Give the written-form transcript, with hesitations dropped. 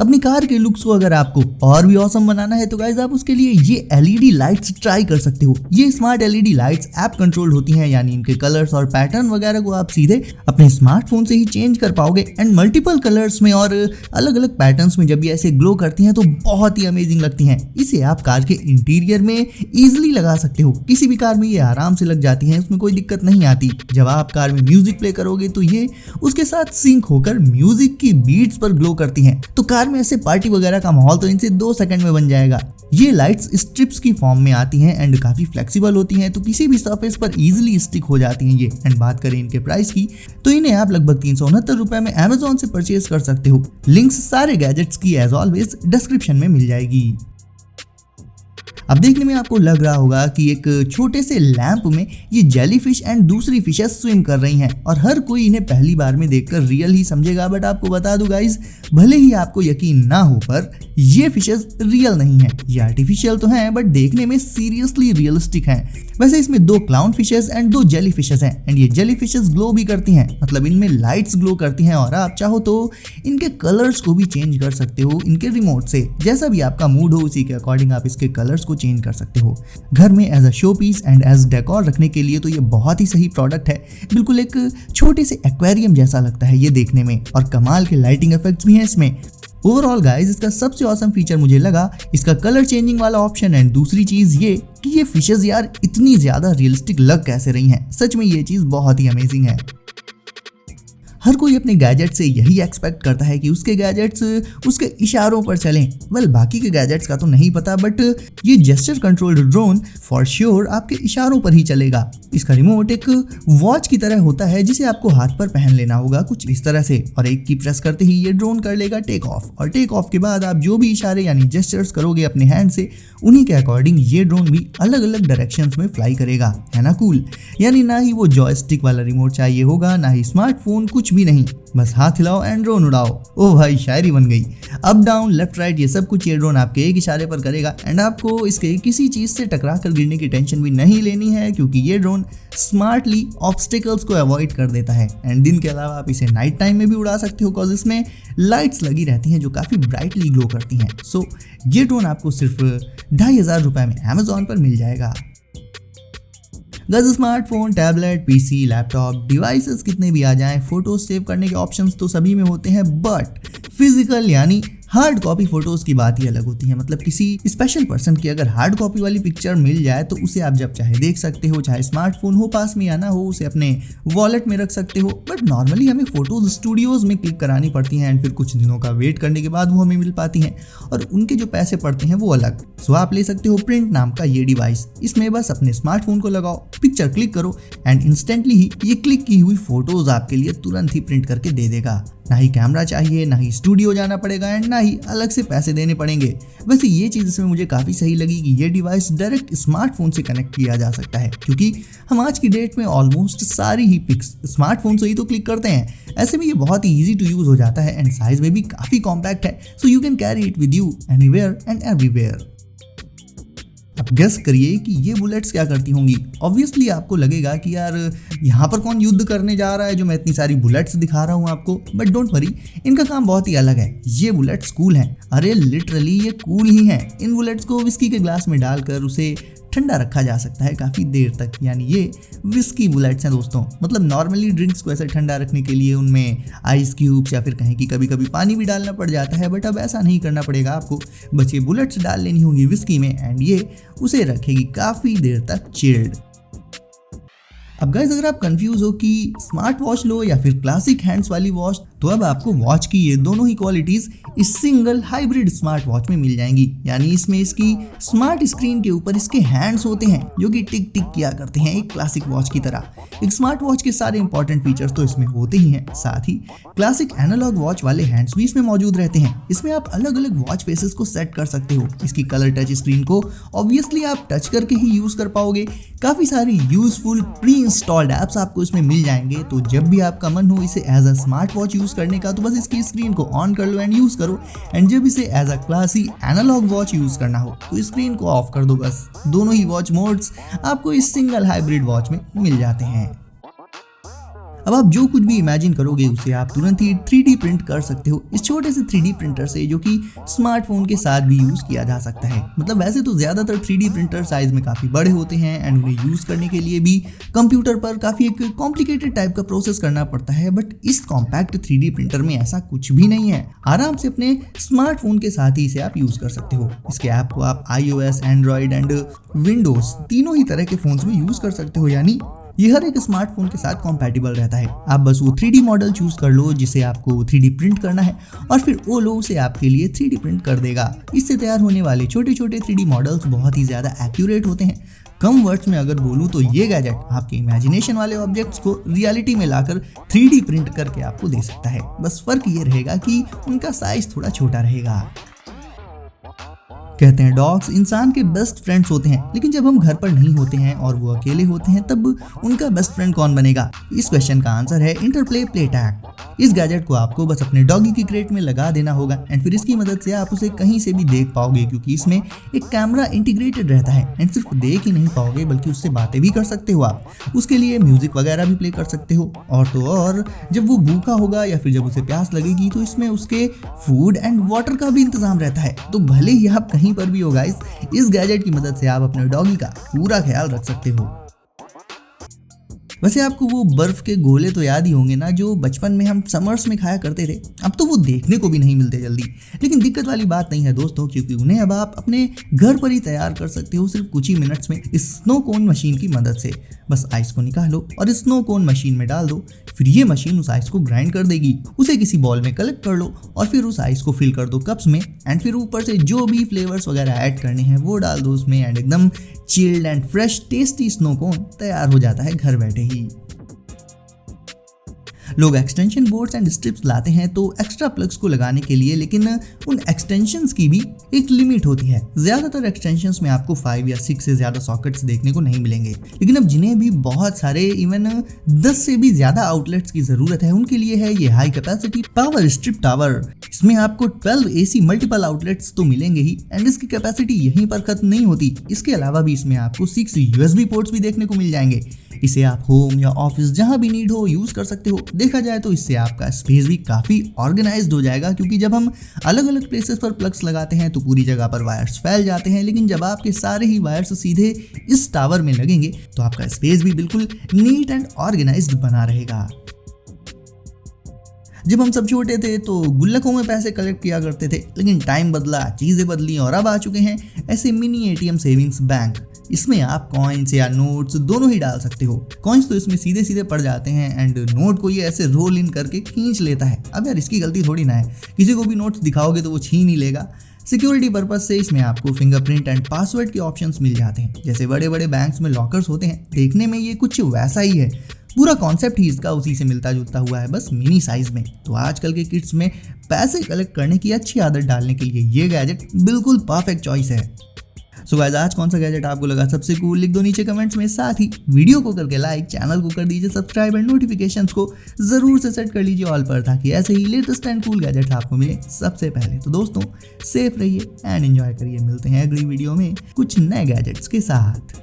अपनी कार के लुक्स को अगर आपको और भी ऑसम बनाना है तो गाइस आप उसके लिए ये एलईडी लाइट्स ट्राई कर सकते हो। ये smart LED lights app controlled होती हैं, यानी इनके कलर्स और पैटर्न वगैरह को आप सीधे अपने स्मार्टफोन से ही चेंज कर पाओगे। एंड मल्टीपल कलर्स में और अलग अलग पैटर्न्स में जब ये ऐसे ग्लो करती हैं तो बहुत ही अमेजिंग लगती हैं। इसे आप कार के इंटीरियर में इजीली लगा सकते हो, किसी भी कार में ये आराम से लग जाती हैं, उसमें कोई दिक्कत नहीं आती। जब आप कार में म्यूजिक प्ले करोगे तो ये उसके साथ सिंक होकर म्यूजिक की बीट्स पर ग्लो करती हैं। तो कार में ऐसे पार्टी वगैरह का माहौल तो इनसे 2 सेकंड में बन जाएगा। ये लाइट्स स्ट्रिप्स की फॉर्म में आती हैं एंड काफी फ्लेक्सिबल होती हैं, तो किसी भी सरफेस पर इजीली स्टिक हो जाती हैं ये। एंड बात करें इनके प्राइस की तो इन्हें आप लगभग 369 रुपए में Amazon से परचेज कर सकते हो। लिंक्स सारे गैजेट्स की एज ऑलवेज डिस्क्रिप्शन में मिल जाएगी। अब देखने में आपको लग रहा होगा कि एक छोटे से लैंप में ये जेलीफिश एंड दूसरी फिशेस स्विम कर रही हैं और हर कोई इन्हें पहली बार में देखकर रियल ही समझेगा। बट आपको बता दूं गाइस, भले ही आपको यकीन ना हो पर ये फिशेस रियल नहीं है, ये आर्टिफिशियल तो हैं बट देखने में सीरियसली रियलिस्टिक हैं। वैसे इसमें 2 clown fishes and 2 jelly fishes हैं एंड ये जेली फिशेस ग्लो भी करती हैं, मतलब इनमें लाइट्स ग्लो करती हैं और आप चाहो तो इनके कलर्स को भी चेंज कर सकते हो इनके रिमोट से। जैसा भी आपका मूड हो उसी के अकॉर्डिंग आप इसके कलर्स को चेंज कर सकते हो। घर में as a showpiece and as decor रखने के लिए तो ये बहुत ही सही प्रोडक्ट है। बिल्कुल एक छोटे से एक्वेरियम जैसा लगता है ये देखने में और कमाल के लाइटिंग इफेक्ट्स भी हैं इसमें। ओवरऑल गाइस इसका सबसे ऑसम फीचर मुझे लगा इसका कलर चेंजिंग वाला ऑप्शन एंड दूसरी चीज ये कि ये फिशेस यार इतनी ज्यादा रियलिस्टिक लग कैसे रही हैं। सच में ये चीज बहुत ही अमेजिंग है। हर कोई अपने गैजेट से यही एक्सपेक्ट करता है कि उसके गैजेट्स उसके इशारों पर चलें। वेल बाकी के गैजेट्स का तो नहीं पता बट ये gesture controlled drone for sure आपके इशारों पर ही चलेगा। इसका रिमोट एक वॉच की तरह होता है जिसे आपको हाथ पर पहन लेना होगा कुछ इस तरह से, और एक की प्रेस करते ही ये ड्रोन कर लेगा टेक ऑफ, और टेक ऑफ के बाद आप जो भी इशारे यानी जेस्चर्स करोगे अपने हैंड से उन्हीं के अकॉर्डिंग ये ड्रोन भी अलग अलग डायरेक्शंस में फ्लाई करेगा। है ना कूल? यानी ना ही वो जॉयस्टिक वाला रिमोट चाहिए होगा, ना ही स्मार्टफोन, कुछ भी नहीं, बस हाथ हिलाओ एंड ड्रोन उड़ाओ। ओ भाई शायरी बन गई। अप डाउन लेफ्ट राइट ये सब कुछ ये ड्रोन आपके एक इशारे पर करेगा एंड आपको इसके किसी चीज से टकरा कर गिरने की टेंशन भी नहीं लेनी है क्योंकि ये ड्रोन स्मार्टली ऑब्स्टिकल्स को अवॉइड कर देता है। एंड दिन के अलावा आप इसे नाइट टाइम में भी उड़ा सकते हो बिकॉज इसमें लाइट्स लगी रहती हैं जो काफी ब्राइटली ग्लो करती हैं। सो ये ड्रोन आपको सिर्फ 2500 रुपए में Amazon पर मिल जाएगा। Smartphone, tablet, PC, laptop, devices कितने भी आ जाएं, फोटोज सेव करने के ऑप्शंस तो सभी में होते हैं बट फिजिकल यानी हार्ड कॉपी फोटोज की बात ही अलग होती है। मतलब किसी स्पेशल पर्सन की अगर हार्ड कॉपी वाली पिक्चर मिल जाए तो उसे आप जब चाहे देख सकते हो, चाहे स्मार्टफोन हो पास में या ना हो, उसे अपने वॉलेट में रख सकते हो। बट नॉर्मली हमें फोटोज स्टूडियोज में क्लिक करानी पड़ती हैं एंड फिर कुछ दिनों का वेट करने के बाद वो हमें मिल पाती हैं और उनके जो पैसे पड़ते हैं वो अलग। सो आप ले सकते हो प्रिंट नाम का ये डिवाइस। इसमें बस अपने स्मार्टफोन को लगाओ, पिक्चर क्लिक करो एंड इंस्टेंटली ही ये क्लिक की हुई फोटोज आपके लिए तुरंत ही प्रिंट करके दे देगा। ना ही कैमरा चाहिए, ना ही स्टूडियो जाना पड़ेगा एंड ना ही अलग से पैसे देने पड़ेंगे। वैसे ये चीज़ इसमें मुझे काफ़ी सही लगी कि ये डिवाइस डायरेक्ट स्मार्टफोन से कनेक्ट किया जा सकता है क्योंकि हम आज की डेट में ऑलमोस्ट सारी ही पिक्स स्मार्टफोन से ही तो क्लिक करते हैं। ऐसे में ये बहुत ही ईजी टू यूज़ हो जाता है एंड साइज में भी काफ़ी कॉम्पैक्ट है। So you can carry it with you anywhere and everywhere. अब गेस करिए कि ये बुलेट्स क्या करती होंगी। ऑब्वियसली आपको लगेगा कि यार यहाँ पर कौन युद्ध करने जा रहा है जो मैं इतनी सारी बुलेट्स दिखा रहा हूँ आपको, बट डोंट वरी, इनका काम बहुत ही अलग है। ये बुलेट्स कूल हैं। अरे लिटरली ये कूल ही हैं। इन बुलेट्स को विस्की के ग्लास में डालकर उसे ठंडा रखा जा सकता है काफ़ी देर तक, यानी ये विस्की बुलेट्स हैं दोस्तों। मतलब नॉर्मली ड्रिंक्स को ऐसे ठंडा रखने के लिए उनमें आइस क्यूब्स या फिर कहें कि कभी कभी पानी भी डालना पड़ जाता है, बट अब ऐसा नहीं करना पड़ेगा आपको। बस ये बुलेट्स डाल लेनी होंगी विस्की में एंड ये उसे रखेगी काफ़ी देर तक चिल्ड। अब गाइस अगर आप कंफ्यूज हो कि स्मार्ट वॉच लो या फिर क्लासिक हैंड्स वाली वॉच, तो अब आपको वॉच की ये दोनों ही क्वालिटीज इस सिंगल हाइब्रिड स्मार्ट वॉच में मिल जाएंगी। यानी इसमें इसकी स्मार्ट स्क्रीन के ऊपर इसके हैंड्स होते हैं जो कि टिक टिक किया करते हैं एक क्लासिक वॉच की तरह। एक स्मार्ट वॉच के सारे इंपॉर्टेंट फीचर्स तो इसमें होते ही हैं, साथ ही क्लासिक एनालॉग वॉच वाले हैंड्स भी इसमें मौजूद रहते हैं। इसमें आप अलग अलग वॉच फेसेस को सेट कर सकते हो। इसकी कलर टच स्क्रीन को ऑब्वियसली आप टच करके ही यूज कर पाओगे। काफी सारी यूजफुल प्री इंस्टॉल्ड एप्स आपको इसमें मिल जाएंगे, तो जब भी आपका मन हो इसे as a smart watch use करने का तो बस इसकी स्क्रीन को ऑन कर लो एंड यूज करो, एंड जब इसे as a classy analogue watch use करना हो तो स्क्रीन को ऑफ कर दो। बस दोनों ही वॉच मोड्स आपको इस सिंगल हाइब्रिड वॉच में मिल जाते हैं। अब आप जो कुछ भी इमेजिन करोगे उसे आप तुरंत ही 3D प्रिंट कर सकते हो इस छोटे से 3D प्रिंटर से, जो कि स्मार्टफोन के साथ भी यूज किया जा सकता है। मतलब वैसे तो ज्यादातर 3D प्रिंटर साइज में काफी बड़े होते हैं एंड उन्हें यूज करने के लिए भी कंप्यूटर पर काफी एक कॉम्प्लिकेटेड टाइप का प्रोसेस करना पड़ता है, बट इस कॉम्पैक्ट 3D प्रिंटर में ऐसा कुछ भी नहीं है। आराम से अपने स्मार्टफोन के साथ ही इसे आप यूज कर सकते हो। इसके ऐप को आप iOS, एंड्रॉइड एंड विंडोज तीनों ही तरह के फोन्स में यूज कर सकते हो, यानी ये हर एक स्मार्टफोन के साथ कॉम्पैटिबल रहता है। आप बस वो 3D मॉडल चूज कर लो जिसे आपको 3D प्रिंट करना है और फिर ओलो उसे आपके लिए 3D प्रिंट कर देगा। इससे तैयार होने वाले छोटे छोटे 3D मॉडल्स बहुत ही ज्यादा एक्यूरेट होते हैं। कम वर्ड्स में अगर बोलूं तो ये गैजेट आपके इमेजिनेशन वाले ऑब्जेक्ट्स को रियलिटी में लाकर 3D प्रिंट करके आपको दे सकता है। बस फर्क ये रहेगा कि उनका साइज थोड़ा छोटा रहेगा। कहते हैं डॉग्स इंसान के बेस्ट फ्रेंड्स होते हैं, लेकिन जब हम घर पर नहीं होते हैं और वो अकेले होते हैं तब उनका बेस्ट फ्रेंड कौन बनेगा? इस क्वेश्चन का आंसर है इंटरप्ले प्ले टैग। इस गैजेट को आपको बस अपने डॉगी की क्रेट में लगा देना होगा एंड फिर इसकी मदद से आप उसे कहीं से भी देख पाओगे, क्योंकि इसमें एक कैमरा इंटीग्रेटेड रहता है एंड सिर्फ देख ही नहीं पाओगे बल्कि उससे बातें भी कर सकते हो आप। उसके लिए म्यूजिक वगैरह भी प्ले कर सकते हो। और तो और जब वो भूखा होगा या फिर जब उसे प्यास लगेगी तो इसमें उसके फूड एंड वाटर का भी इंतजाम रहता है। तो भले ही आप कहीं पर भी हो गाइस, इस गैजेट की मदद से आप अपने डॉगी का पूरा ख्याल रख सकते हो। वैसे आपको वो बर्फ के गोले तो याद ही होंगे ना, जो बचपन में हम समर्स में खाया करते थे। अब तो वो देखने को भी नहीं मिलते जल्दी, लेकिन दिक्कत वाली बात नहीं है दोस्तों, क्योंकि उन्हें अब आप अपने घर पर ही तैयार कर सकते हो सिर्फ कुछ ही मिनट्स में इस स्नो कोन मशीन की मदद से। बस आइस को निकालो और स्नो कोन मशीन में डाल दो, फिर ये मशीन उस आइस को ग्राइंड कर देगी। उसे किसी बॉल में कलेक्ट कर लो और फिर उस आइस को फिल कर दो कप्स में एंड फिर ऊपर से जो भी फ्लेवर्स वगैरह ऐड करने हैं वो डाल दो उसमें एंड एकदम chilled and fresh tasty snow cone तैयार हो जाता है घर बैठे ही। लोग एक्सटेंशन बोर्ड्स एंड स्ट्रिप्स लाते हैं तो एक्स्ट्रा प्लग्स को लगाने के लिए, लेकिन उन एक्सटेंशंस की भी एक लिमिट होती है। ज्यादातर एक्सटेंशंस में आपको 5 या 6 से ज्यादा सॉकेट्स देखने को नहीं मिलेंगे, लेकिन अब जिन्हें भी बहुत सारे इवन 10 से भी ज्यादा आउटलेट्स की जरूरत है उनके लिए है ये high capacity power strip tower. इसमें आपको 12 AC मल्टीपल आउटलेट्स तो मिलेंगे ही एंड इसकी कैपेसिटी यहीं पर खत्म नहीं होती। इसके अलावा भी इसमें आपको 6 USB पोर्ट्स भी देखने को मिल जाएंगे। इसे आप होम या ऑफिस जहां भी नीड हो यूज कर सकते हो। देखा जाए तो इससे आपका स्पेस भी काफी ऑर्गेनाइज्ड हो जाएगा, क्योंकि जब हम अलग अलग प्लेसेस पर प्लग्स लगाते हैं तो पूरी जगह पर वायर्स फैल जाते हैं, लेकिन जब आपके सारे ही वायर्स सीधे इस टावर में लगेंगे तो आपका स्पेस भी बिल्कुल नीट एंड ऑर्गेनाइज्ड बना रहेगा। जब हम सब छोटे थे तो गुल्लकों में पैसे कलेक्ट किया करते थे, लेकिन टाइम बदला, चीजें बदली और अब आ चुके हैं ऐसे मिनी ATM सेविंग्स बैंक। इसमें आप कॉइन्स या नोट्स दोनों ही डाल सकते हो। कॉइन्स तो इसमें सीधे सीधे पड़ जाते हैं एंड नोट को ये ऐसे रोल इन करके खींच लेता है। अब यार इसकी गलती थोड़ी ना है, किसी को भी नोट्स दिखाओगे तो वो छीन ही लेगा। सिक्योरिटी पर्पज से इसमें आपको फिंगरप्रिंट एंड पासवर्ड के ऑप्शंस मिल जाते हैं। जैसे बड़े बड़े बैंक्स में लॉकर्स होते हैं, देखने में ये कुछ वैसा ही है। पूरा कॉन्सेप्ट ही इसका उसी से मिलता जुलता हुआ है, बस मिनी साइज में। तो आजकल के किड्स में पैसे कलेक्ट करने की अच्छी आदत डालने के लिए ये गैजेट बिल्कुल परफेक्ट चॉइस है। सो गाइस, आज कौन सा गैजेट आपको लगा सबसे कूल लिख दो नीचे कमेंट्स में। साथ ही वीडियो को करके लाइक, चैनल को कर दीजिए सब्सक्राइब एंड नोटिफिकेशंस को जरूर से सेट कर लीजिए ऑल पर, ताकि ऐसे ही लेटेस्ट एंड कूल गैजेट्स आपको मिले सबसे पहले। तो दोस्तों सेफ रहिए एंड एंजॉय करिए। मिलते हैं अगली वीडियो में कुछ नए गैजेट्स के साथ।